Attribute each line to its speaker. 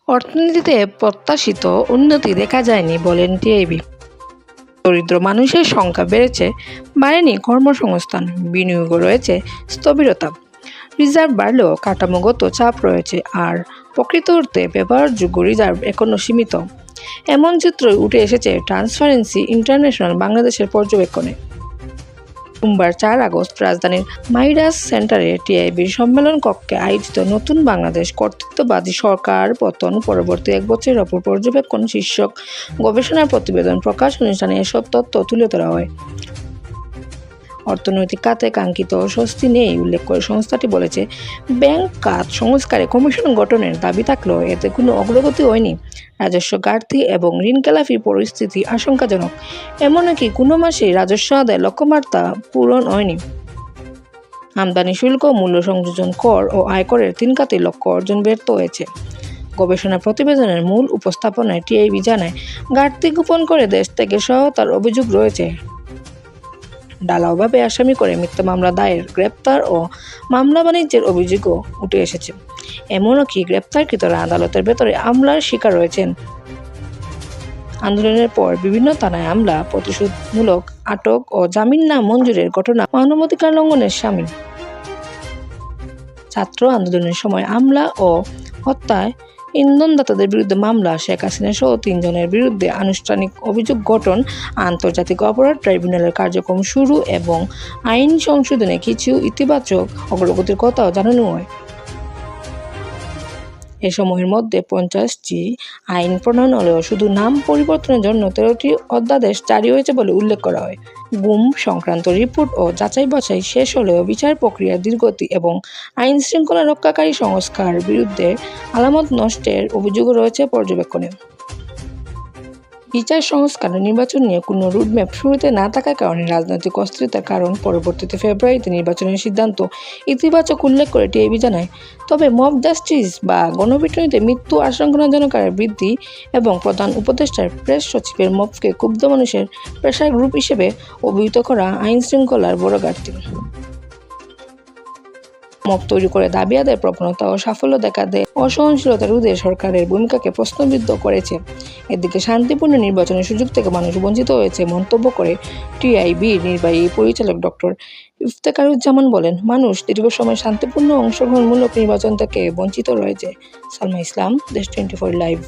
Speaker 1: অর্থনীতিতে প্রত্যাশিত উন্নতি দেখা যায়নি বলেন টিআইবি। দরিদ্র মানুষের সংখ্যা বেড়েছে, বাড়েনি কর্মসংস্থান, বিনিয়োগও রয়েছে স্থবিরতা। রিজার্ভ বাড়লেও কাঠামোগত চাপ রয়েছে, আর প্রকৃত অর্থে ব্যবহারযোগ্য রিজার্ভ এখনও সীমিত। এমন চিত্রই উঠে এসেছে ট্রান্সপারেন্সি ইন্টারন্যাশনাল বাংলাদেশের পর্যবেক্ষণে। সোমবার 4 আগস্ট রাজধানীর মাইডাস সেন্টারে টিআইবির সম্মেলন কক্ষে আয়োজিত নতুন বাংলাদেশ কর্তৃত্ববাদী সরকার পতন পরবর্তী 1 বছরের ওপর পর্যবেক্ষণ শীর্ষক গবেষণা প্রতিবেদন প্রকাশ অনুষ্ঠানে এসব তথ্য তুলে ধরা হয়। অর্থনৈতিক খাতে কাঙ্ক্ষিত স্বস্তি নেই উল্লেখ করে সংস্থাটি বলেছে, ব্যাংক খাত সংস্কারে কমিশন গঠনের দাবি থাকলেও এতে কোনো অগ্রগতি হয়নি। রাজস্ব ঘাটতি এবং ঋণখেলাপি পরিস্থিতি আশঙ্কাজনক। এমনকি কোনো মাসেই রাজস্ব আদায় লক্ষ্যমাত্রা পূরণ হয়নি। আমদানি শুল্ক, মূল্য সংযোজন কর ও আয়করের 3 খাতে লক্ষ্য অর্জন ব্যর্থ হয়েছে। গবেষণা প্রতিবেদনের মূল উপস্থাপনায় টিআইবি জানায়, ঘাটতি গোপন করে দেশ থেকে সহায়তার অভিযোগ রয়েছে। ঢালাওভাবে আসামি করে মিথ্যা মামলা দায়ের, গ্রেপ্তার ও মামলা বাণিজ্যের অভিযোগও উঠে এসেছে। এমনকি গ্রেপ্তারকৃতরা আদালতের ভেতরে হামলার শিকার হয়েছেন। আন্দোলনের পর বিভিন্ন থানায় হামলা, প্রতিশোধমূলক আটক ও জামিন না মঞ্জুরের ঘটনা মানবাধিকার লঙ্ঘনের শামিল। ছাত্র আন্দোলনের সময় হামলা ও হত্যায় ইন্ধনদাতাদের বিরুদ্ধে মামলা, শেখ হাসিনা সহ 3 জনের বিরুদ্ধে আনুষ্ঠানিক অভিযোগ গঠন, আন্তর্জাতিক অপরাধ ট্রাইব্যুনালের কার্যক্রম শুরু এবং আইন সংশোধনে কিছু ইতিবাচক অগ্রগতির কথাও জানানো হয়। এ সময়ের মধ্যে 50টি আইন প্রণয়ন হলেও শুধু নাম পরিবর্তনের জন্য 13টি অধ্যাদেশ জারি হয়েছে বলে উল্লেখ করা হয়। গুম সংক্রান্ত রিপোর্ট ও যাচাই বাছাই শেষ হলেও বিচার প্রক্রিয়ার ধীরগতি এবং আইন শৃঙ্খলা রক্ষাকারী সংস্থার বিরুদ্ধে আলামত নষ্টের অভিযোগও রয়েছে পর্যবেক্ষণে। বিচার সংস্কার ও নির্বাচন নিয়ে কোনো রুডম্যাপ শুরুতে না থাকার কারণে রাজনৈতিক অস্থিরতার কারণ পরবর্তীতে ফেব্রুয়ারিতে নির্বাচনের সিদ্ধান্ত ইতিবাচক উল্লেখ করে টিআইবি জানায়। তবে মব জাস্টিস বা গণপিটুনিতে মৃত্যু আশঙ্কাজনক হারে বৃদ্ধি এবং প্রধান উপদেষ্টার প্রেস সচিবের মবকে ক্ষুব্ধ মানুষের প্রেশার গ্রুপ হিসেবে অভিহিত করা আইন শৃঙ্খলার বড় ঘাটতি। মব তৈরি করে দাবি আদায়ের প্রবণতা ও সাফল্য দেখা দেয় অসহনশীলতা রোধে সরকারের ভূমিকাকে প্রশ্নবিদ্ধ করেছে। এদিকে শান্তিপূর্ণ নির্বাচনের সুযোগ থেকে মানুষ বঞ্চিত হয়েছে মন্তব্য করে টিআইবির নির্বাহী পরিচালক ডক্টর ইফতেখারুজ্জামান বলেন, মানুষ দীর্ঘ সময় শান্তিপূর্ণ অংশগ্রহণমূলক নির্বাচন থেকে বঞ্চিত রয়েছে। সালমা ইসলাম, দেশ 24 লাইভ।